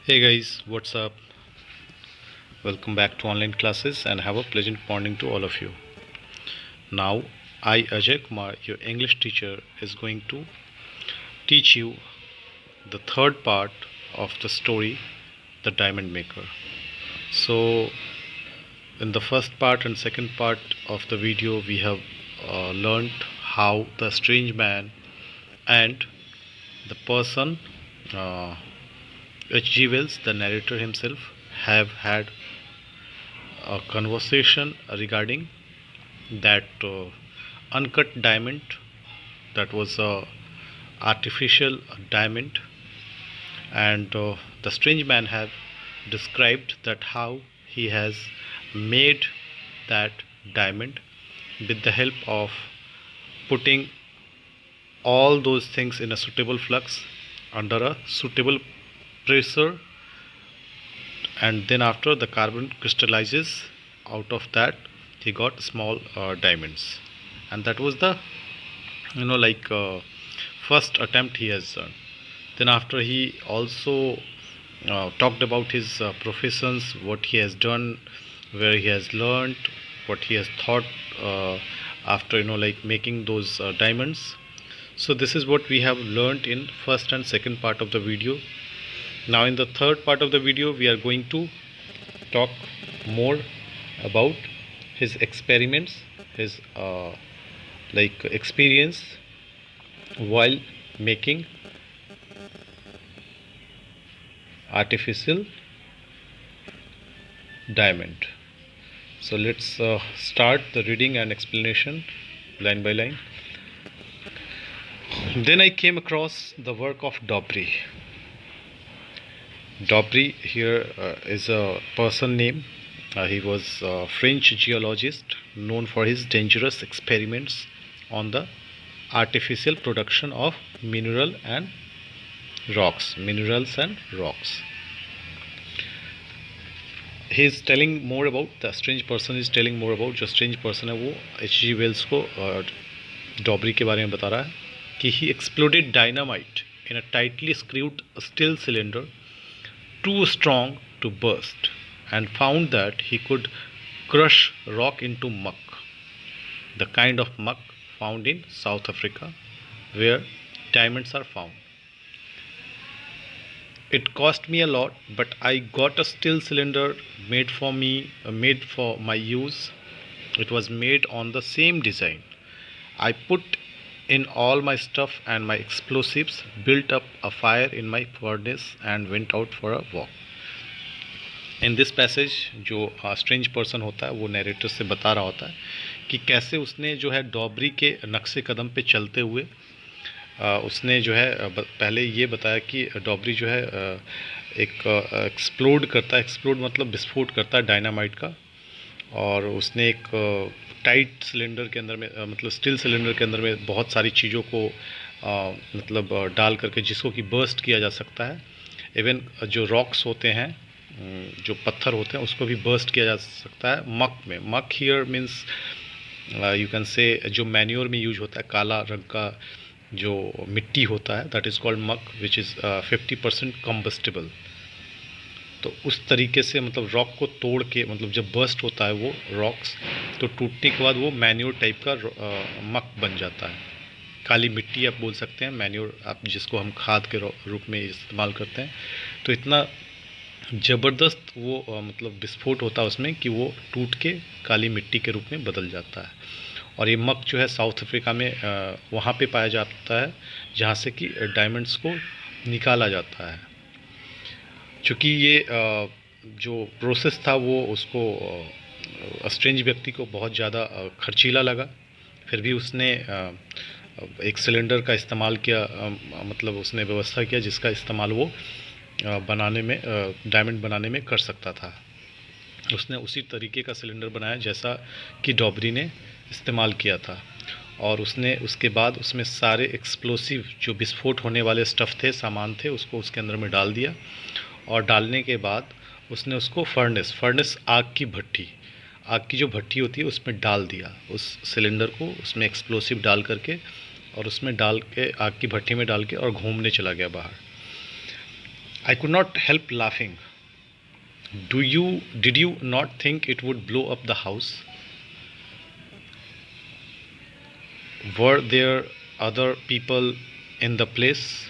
Hey guys, what's up? Welcome back to online classes and have a pleasant morning to all of you. Now, I Ajay Kumar, your English teacher, is going to teach you the third part of the story, The Diamond Maker. So, in the first part and second part of the video, we have learned how the strange man and the person, uh, H.G. Wells, the narrator himself, have had a conversation regarding that uncut diamond that was a artificial diamond, and the strange man have described that how he has made that diamond with the help of putting all those things in a suitable flux under a suitable pressure, and then after the carbon crystallizes out of that, he got small diamonds. And that was the first attempt he has done. Then after, he also talked about his professions, what he has done, where he has learned, what he has thought after making those diamonds. So this is what we have learned in first and second part of the video. Now in the third part of the video, we are going to talk more about his experiments, his experience while making artificial diamond. So let's start the reading and explanation line by line. Then I came across the work of Daubry. Daubry here is a person name. He was a French geologist known for his dangerous experiments on the artificial production of minerals and rocks. He is telling more about the strange person. Is telling more about जो strange person है वो H.G. Wells को डॉबरी के बारे में बता रहा है कि he exploded dynamite in a tightly screwed steel cylinder too strong to burst, and found that he could crush rock into muck, the kind of muck found in South Africa where diamonds are found. It cost me a lot, but I got a steel cylinder made for my use. It was made on the same design. I put in all my stuff and my explosives, built up a fire in my furnace, and went out for a walk. In this passage जो strange person होता है वो narrator से बता रहा होता है कि कैसे उसने जो है डॉबरी के नक्शे कदम पे चलते हुए उसने जो है पहले ये बताया कि डॉबरी जो है एक एक्सप्लोड करता है। एक्सप्लोड मतलब विस्फोट करता है डायनामाइट का, और उसने एक टाइट सिलेंडर के अंदर में मतलब स्टील सिलेंडर के अंदर में बहुत सारी चीज़ों को मतलब डाल करके जिसको कि बर्स्ट किया जा सकता है। इवन जो रॉक्स होते हैं, जो पत्थर होते हैं, उसको भी बर्स्ट किया जा सकता है मक में। मक here means you can say जो मैन्योर में यूज होता है, काला रंग का जो मिट्टी होता है, दैट इज़ कॉल्ड मक, विच इज़ 50% कम्बस्टिबल। तो उस तरीके से मतलब रॉक को तोड़ के, मतलब जब बर्स्ट होता है वो रॉक्स, तो टूटने के बाद वो मैन्योर टाइप का मक बन जाता है। काली मिट्टी आप बोल सकते हैं, मैन्योर आप जिसको हम खाद के रूप में इस्तेमाल करते हैं। तो इतना ज़बरदस्त वो मतलब विस्फोट होता है उसमें कि वो टूट के काली मिट्टी के रूप में बदल जाता है। और ये मक जो है साउथ अफ्रीका में वहाँ पे पाया जाता है जहाँ से कि डायमंड्स को निकाला जाता है। चूँकि ये जो प्रोसेस था वो उसको स्ट्रेंज व्यक्ति को बहुत ज़्यादा खर्चीला लगा, फिर भी उसने एक सिलेंडर का इस्तेमाल किया, मतलब उसने व्यवस्था किया जिसका इस्तेमाल वो बनाने में डायमंड बनाने में कर सकता था। उसने उसी तरीके का सिलेंडर बनाया जैसा कि डॉबरी ने इस्तेमाल किया था, और उसने उसके बाद उसमें सारे एक्सप्लोसिव जो विस्फोट होने वाले स्टफ़ थे, सामान थे, उसको उसके अंदर में डाल दिया। और डालने के बाद उसने उसको फर्नेस आग की जो भट्टी होती है उसमें डाल दिया, उस सिलेंडर को उसमें एक्सप्लोसिव डाल करके, और उसमें डाल के आग की भट्टी में डाल के और घूमने चला गया बाहर। I could not help laughing. Did you not think it would blow up the house? Were there other people in the place?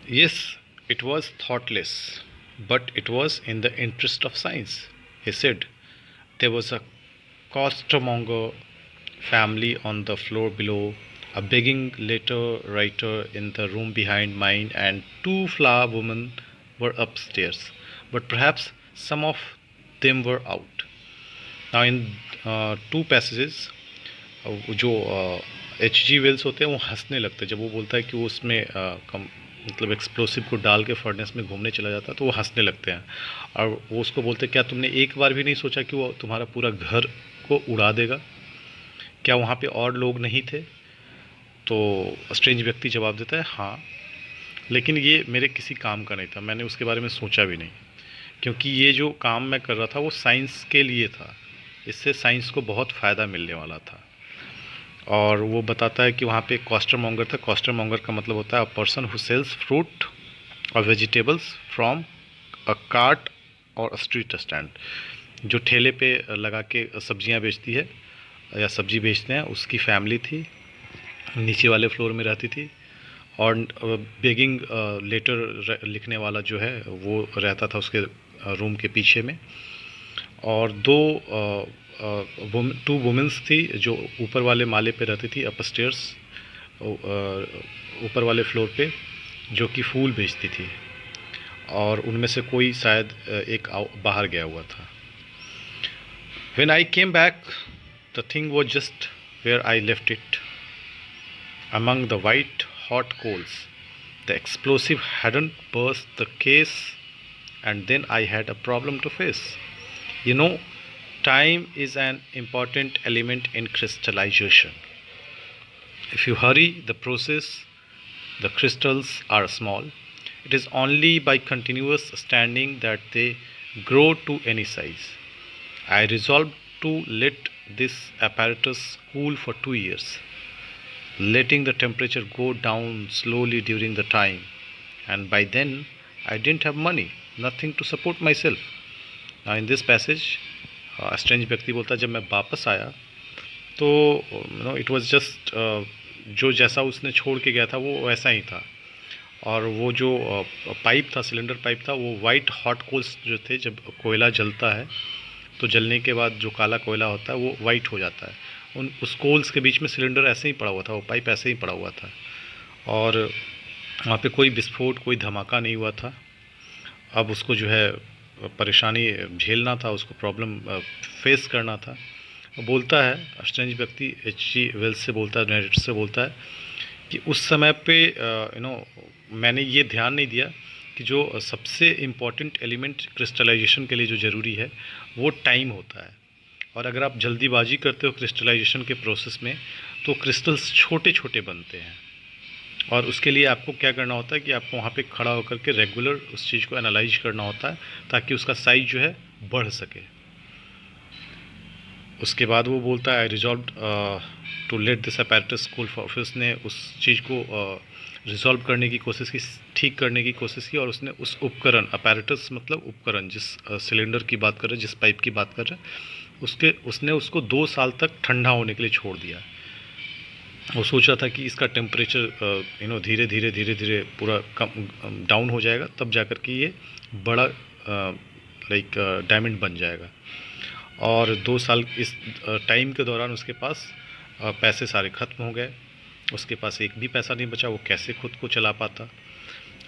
Yes, it was thoughtless, but it was in the interest of science, he said. There was a costermonger family on the floor below, a begging letter writer in the room behind mine, and two flower women were upstairs. But perhaps some of them were out. Now, in two passages, जो H G Wells होते हैं वो हंसने लगते हैं जब वो बोलता है कि वो उसमें मतलब एक्सप्लोसिव को डाल के फर्नेस में घूमने चला जाता है तो वो हंसने लगते हैं और वो उसको बोलते हैं क्या तुमने एक बार भी नहीं सोचा कि वो तुम्हारा पूरा घर को उड़ा देगा, क्या वहाँ पे और लोग नहीं थे? तो स्ट्रेंज व्यक्ति जवाब देता है हाँ, लेकिन ये मेरे किसी काम का नहीं था, मैंने उसके बारे में सोचा भी नहीं, क्योंकि ये जो काम मैं कर रहा था वो साइंस के लिए था, इससे साइंस को बहुत फ़ायदा मिलने वाला था। और वो बताता है कि वहाँ पे कॉस्टर मॉन्गर था। कॉस्टर मॉन्गर का मतलब होता है a person who sells fruit और vegetables from a cart or street stand, जो ठेले पे लगा के सब्जियाँ बेचती है या सब्जी बेचते हैं, उसकी फैमिली थी, नीचे वाले फ्लोर में रहती थी। और बेगिंग लेटर लिखने वाला जो है वो रहता था उसके रूम के पीछे में। और दो टू वुमेंस थी जो ऊपर वाले माले पे रहती थी, अपस्टेयर्स, ऊपर वाले फ्लोर पे, जो कि फूल बेचती थी, और उनमें से कोई शायद एक बाहर गया हुआ था। When I came back, the thing was just where I left it, among the white hot coals. The explosive hadn't burst the case, and then I had a problem to face. You know, time is an important element in crystallization. If you hurry the process, the crystals are small. It is only by continuous standing that they grow to any size. I resolved to let this apparatus cool for 2 years, letting the temperature go down slowly during the time. And by then, I didn't have money, nothing to support myself. Now, in this passage, strange व्यक्ति बोलता है जब मैं वापस आया तो it was just जो जैसा उसने छोड़ के गया था वो वैसा ही था। और वो जो पाइप था, सिलेंडर पाइप था, वो वाइट हॉट कोल्स जो थे, जब कोयला जलता है तो जलने के बाद जो काला कोयला होता है वो वाइट हो जाता है। उस कोल्स के बीच में सिलेंडर ऐसे ही पड़ा हुआ था, वो पाइप ऐसे ही पड़ा हुआ था, और वहाँ पे कोई विस्फोट, कोई धमाका नहीं हुआ था। अब उसको जो है परेशानी झेलना था, उसको प्रॉब्लम फेस करना था। बोलता है स्ट्रेंज व्यक्ति, एच जी वेल्स से बोलता है, नरेटर से बोलता है कि उस समय पे मैंने ये ध्यान नहीं दिया कि जो सबसे इम्पॉर्टेंट एलिमेंट क्रिस्टलाइजेशन के लिए जो ज़रूरी है वो टाइम होता है। और अगर आप जल्दीबाजी करते हो क्रिस्टलाइजेशन के प्रोसेस में तो क्रिस्टल्स छोटे छोटे बनते हैं, और उसके लिए आपको क्या करना होता है कि आपको वहाँ पे खड़ा होकर के रेगुलर उस चीज़ को एनालाइज करना होता है ताकि उसका साइज जो है बढ़ सके। उसके बाद वो बोलता है I resolve to let this apparatus cool for, फिर उसने उस चीज़ को रिजॉल्व करने की कोशिश की, ठीक करने की कोशिश की, और उसने उस उपकरण, अपैरेटस मतलब उपकरण, जिस सिलेंडर की बात कर रहे हैं, जिस पाइप की बात कर रहे हैं, उसने उसको 2 साल तक ठंडा होने के लिए छोड़ दिया। वो सोच रहा था कि इसका टेम्परेचर धीरे धीरे धीरे धीरे पूरा कम डाउन हो जाएगा, तब जाकर के ये बड़ा लाइक डायमंड बन जाएगा। और 2 साल इस टाइम के दौरान उसके पास पैसे सारे ख़त्म हो गए, उसके पास एक भी पैसा नहीं बचा, वो कैसे खुद को चला पाता।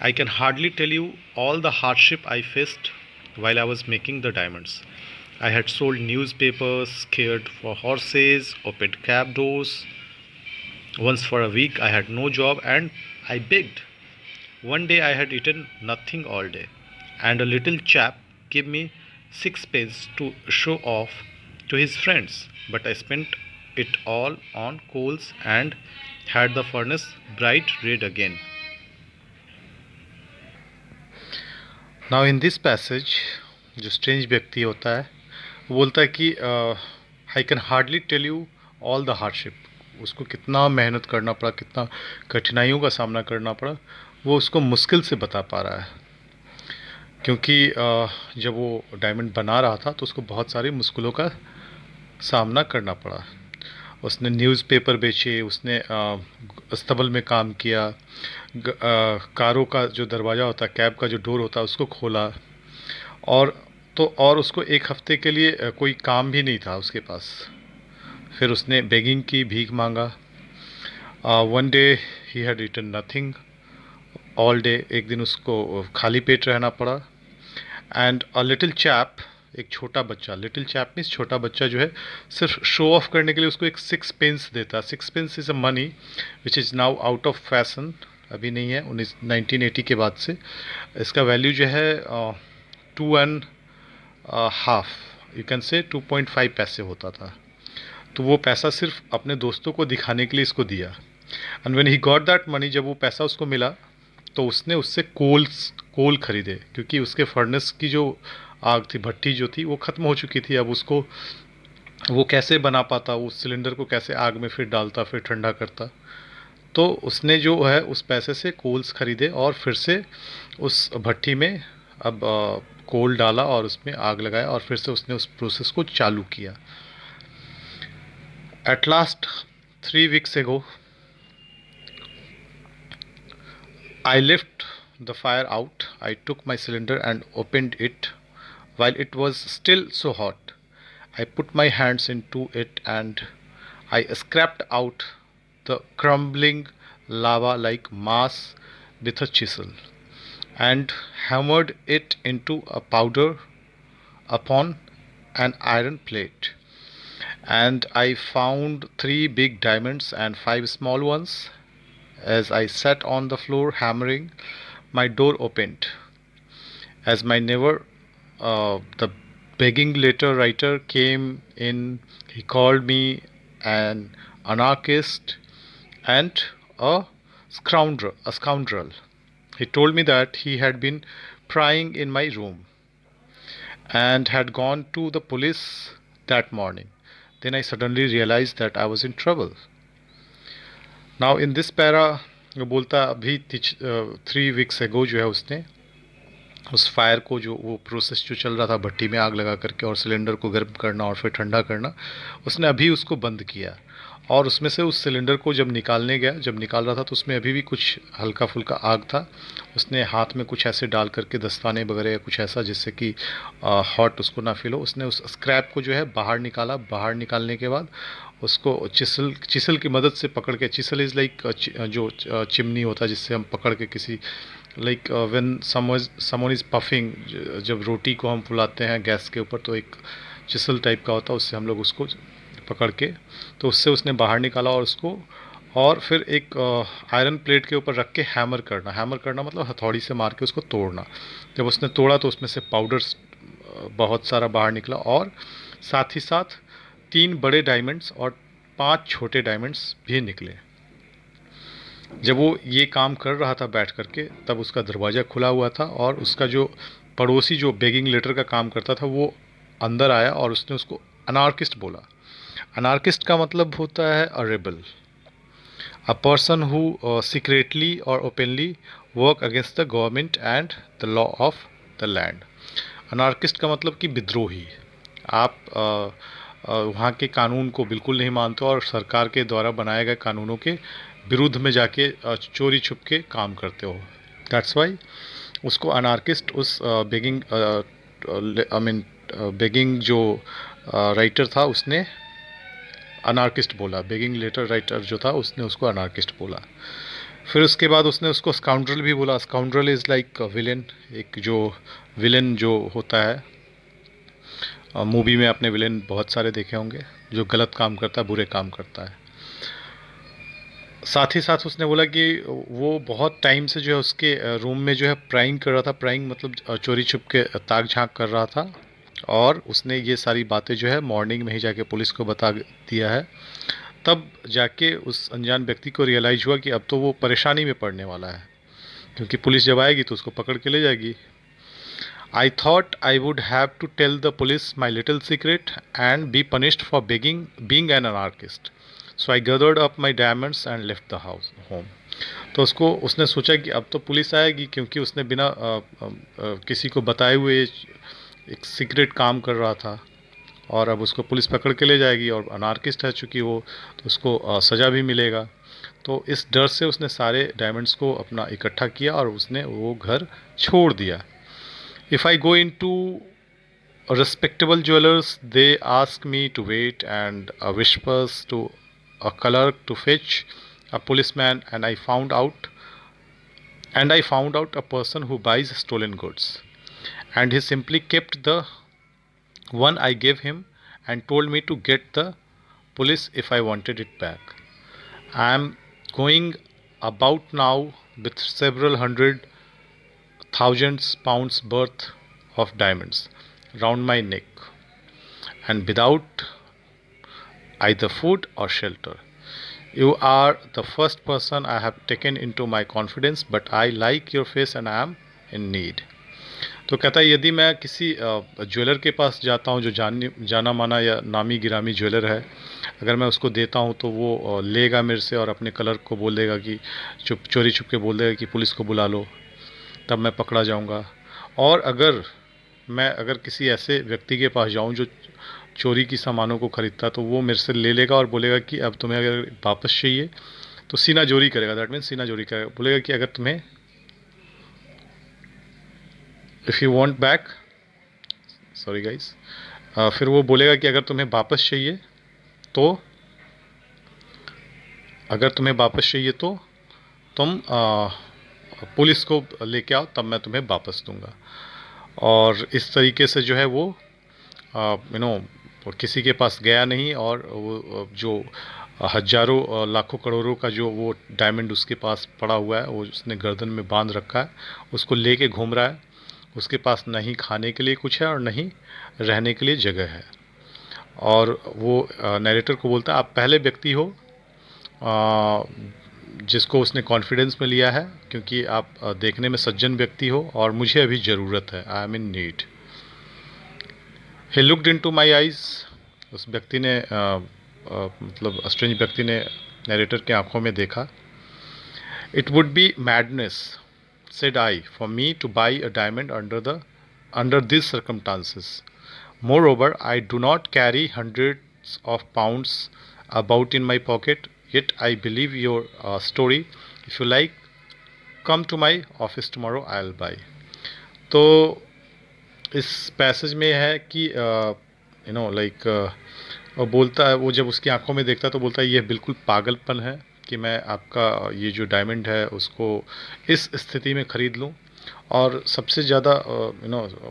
I can hardly tell you all the hardship I faced while I was making the diamonds. I had sold newspapers, cared for horses, opened cab doors. Once for a week I had no job and I begged. One day I had eaten nothing all day, and a little chap gave me 6 pence to show off to his friends. But I spent it all on coals and had the furnace bright red again. Now in this passage, जो strange व्यक्ति होता है वो बोलता है कि I can hardly tell you all the hardship, उसको कितना मेहनत करना पड़ा, कितना कठिनाइयों का सामना करना पड़ा, वो उसको मुश्किल से बता पा रहा है। क्योंकि जब वो डायमंड बना रहा था तो उसको बहुत सारी मुश्किलों का सामना करना पड़ा। उसने न्यूज़पेपर बेचे, उसने अस्तबल में काम किया, कारों का जो दरवाज़ा होता है, कैब का जो डोर होता है, उसको खोला। और और उसको एक हफ्ते के लिए कोई काम भी नहीं था उसके पास। फिर उसने बेगिंग की, भीख मांगा। One day he had eaten nothing all day. एक दिन उसको खाली पेट रहना पड़ा। एंड अ लिटिल चैप, एक छोटा बच्चा, लिटिल चैप मीन्स छोटा बच्चा जो है, सिर्फ शो ऑफ करने के लिए उसको एक 6 पेंस देता। 6 pence is a money which is now out of fashion, अभी नहीं है, 1980 के बाद से इसका वैल्यू जो है 2.5, यू कैन से 2.5 पैसे होता था। तो वो पैसा सिर्फ अपने दोस्तों को दिखाने के लिए इसको दिया। And when he got that money, जब वो पैसा उसको मिला तो उसने उससे कोल खरीदे, क्योंकि उसके फर्नेस की जो आग थी, भट्टी जो थी, वो ख़त्म हो चुकी थी। अब उसको वो कैसे बना पाता, उस सिलेंडर को कैसे आग में फिर डालता, फिर ठंडा करता। तो उसने जो है उस पैसे से कोल्स खरीदे और फिर से उस भट्टी में अब कोल डाला और उसमें आग लगाया और फिर से उसने उस प्रोसेस को चालू किया। At last 3 weeks ago, I left the fire out. I took my cylinder and opened it. While it was still so hot, I put my hands into it and I scraped out the crumbling lava like mass with a chisel and hammered it into a powder upon an iron plate. And I found 3 big diamonds and 5 small ones. As I sat on the floor hammering, my door opened. As my neighbor, the begging letter writer, came in, he called me an anarchist and a scoundrel. He told me that he had been prying in my room and had gone to the police that morning. Then I suddenly realized that I was in trouble. Now in this para वो बोलता अभी 3 weeks ago जो है उसने उस fire को, जो वो प्रोसेस जो चल रहा था भट्टी में आग लगा करके और सिलेंडर को गर्म करना और फिर ठंडा करना, उसने अभी उसको बंद किया। और उसमें से उस सिलेंडर को जब निकालने गया, जब निकाल रहा था तो उसमें अभी भी कुछ हल्का फुल्का आग था। उसने हाथ में कुछ ऐसे डाल करके, दस्ताने वगैरह या कुछ ऐसा जिससे कि हॉट उसको ना फील हो, उसने उस स्क्रैप को जो है बाहर निकाला। बाहर निकालने के बाद उसको चिसल की मदद से पकड़ के, चिसल इज़ लाइक जो चिमनी होता है जिससे हम पकड़ के किसी, like when someone is puffing, जब रोटी को हम फुलाते हैं गैस के ऊपर तो एक चिसल टाइप का होता है, उससे हम लोग उसको पकड़ के, तो उससे उसने बाहर निकाला और उसको, और फिर एक आयरन प्लेट के ऊपर रख के हैमर करना मतलब हथौड़ी से मार के उसको तोड़ना। जब उसने तोड़ा तो उसमें से पाउडर बहुत सारा बाहर निकला और साथ ही साथ 3 बड़े डायमंड्स और 5 छोटे डायमंड्स भी निकले। जब वो ये काम कर रहा था बैठ करके, तब उसका दरवाज़ा खुला हुआ था और उसका जो पड़ोसी जो बेगिंग लेटर का काम करता था वो अंदर आया और उसने उसको अनार्किस्ट बोला। अनार्किस्ट का मतलब होता है a rebel, a person who secretly और openly work against the government and the law of the land. Anarchist का मतलब कि विद्रोही। आप वहाँ के कानून को बिल्कुल नहीं मानते और सरकार के द्वारा बनाए गए कानूनों के विरुद्ध में जाके चोरी छुप के काम करते हो। दैट्स वाई उसको अनार्किस्ट उस बेगिंग आई मीन बेगिंग जो राइटर था उसने अनार्किस्ट बोला। बेगिंग लेटर राइटर जो था उसने उसको अनार्किस्ट बोला। फिर उसके बाद उसने उसको स्काउंड्रल भी बोला। स्काउंड्रल इज़ लाइक विलेन, एक जो विलेन जो होता है मूवी में, आपने विलेन बहुत सारे देखे होंगे, जो गलत काम करता है, बुरे काम करता है। साथ ही साथ उसने बोला कि वो बहुत टाइम से जो है उसके रूम में जो है प्राइंग कर रहा था। प्राइंग मतलब चोरी छुप के ताक झांक कर रहा था और उसने ये सारी बातें जो है मॉर्निंग में ही जाके पुलिस को बता दिया है। तब जाके उस अनजान व्यक्ति को रियलाइज़ हुआ कि अब तो वो परेशानी में पड़ने वाला है, क्योंकि पुलिस जब आएगी तो उसको पकड़ के ले जाएगी। I thought I would have to tell the police my little secret and be punished for being an anarchist. So I gathered up my diamonds and left the house home. तो उसने सोचा कि अब तो पुलिस आएगी, क्योंकि उसने बिना किसी को बताए हुए एक सीक्रेट काम कर रहा था, और अब उसको पुलिस पकड़ के ले जाएगी, और अनार्किस्ट है चूँकि वो, तो उसको सज़ा भी मिलेगा। तो इस डर से उसने सारे डायमंड्स को अपना इकट्ठा किया और उसने वो घर छोड़ दिया। If I go into respectable jewelers, they ask me to wait, and whispers to a clerk to fetch a policeman, and I found out a person who buys stolen goods, and he simply kept the one I gave him and told me to get the police if I wanted it back. I am going about now with several hundred thousands pounds worth of diamonds round my neck, and without either food or shelter. You are the first person I have taken into my confidence, but I like your face and I am in need. तो कहता है, यदि मैं किसी jeweller के पास जाता हूँ जो जाना माना या नामी गिरामी ज्वेलर है, अगर मैं उसको देता हूँ तो वो लेगा मेरे से और अपने क्लर्क को बोल देगा कि चोरी छुप के बोल देगा कि पुलिस को बुला लो, तब मैं पकड़ा जाऊँगा। और अगर किसी ऐसे व्यक्ति के पास जाऊँ जो चोरी की सामानों को ख़रीदता, तो वो मेरे से ले लेगा और बोलेगा कि अब तुम्हें अगर वापस चाहिए तो सीना जोरी करेगा। दैट मीन्स सीना जोरी करेगा, बोलेगा कि अगर तुम्हें if you want back, sorry guys, फिर वो बोलेगा कि अगर तुम्हें वापस चाहिए तो तुम पुलिस को लेके आओ, तब मैं तुम्हें वापस दूंगा। और इस तरीके से जो है वो किसी के पास गया नहीं, और वो जो हजारों लाखों करोड़ों का जो वो डायमंड उसके पास पड़ा हुआ है, वो उसने गर्दन में बांध रखा है, उसको लेके घूम रहा है। उसके पास नहीं खाने के लिए कुछ है और नहीं रहने के लिए जगह है। और वो नरेटर को बोलता है, आप पहले व्यक्ति हो जिसको उसने कॉन्फिडेंस में लिया है, क्योंकि आप देखने में सज्जन व्यक्ति हो और मुझे अभी ज़रूरत है, I am in need. He looked into my eyes. उस व्यक्ति ने मतलब स्ट्रेंज व्यक्ति ने नरेटर की आंखों में देखा। It would be madness, said I, for me to buy a diamond under these circumstances. Moreover, I do not carry hundreds of pounds about in my pocket. Yet I believe your story. If you like, come to my office tomorrow. I'll buy. तो इस passage में है कि वो बोलता है, वो जब उसकी आंखों में देखता है तो बोलता है, ये बिल्कुल पागलपन है कि मैं आपका ये जो डायमंड है उसको इस स्थिति में ख़रीद लूँ। और सबसे ज़्यादा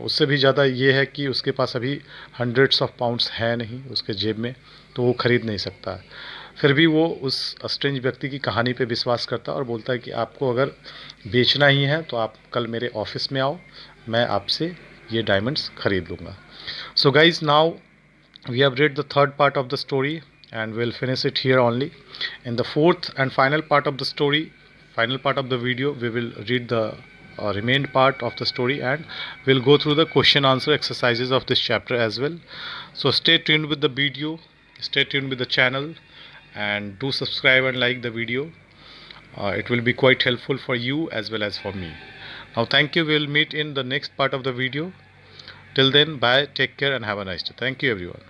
उससे भी ज़्यादा ये है कि उसके पास अभी हंड्रेड्स ऑफ पाउंड्स है नहीं उसके जेब में, तो वो ख़रीद नहीं सकता है। फिर भी वो उस स्ट्रेंज व्यक्ति की कहानी पे विश्वास करता है और बोलता है कि आपको अगर बेचना ही है तो आप कल मेरे ऑफिस में आओ, मैं आपसे ये डायमंड्स ख़रीद लूँगा। So guys, now we have read the third part of the story and we'll finish it here only. In the fourth and final part of the story, final part of the video, we will read the remained part of the story, and we'll go through the question answer exercises of this chapter as well. So stay tuned with the video, stay tuned with the channel, and do subscribe and like the video. It will be quite helpful for you as well as for me. Now thank you. We'll meet in the next part of the video. Till then, bye, take care and have a nice day. Thank you everyone.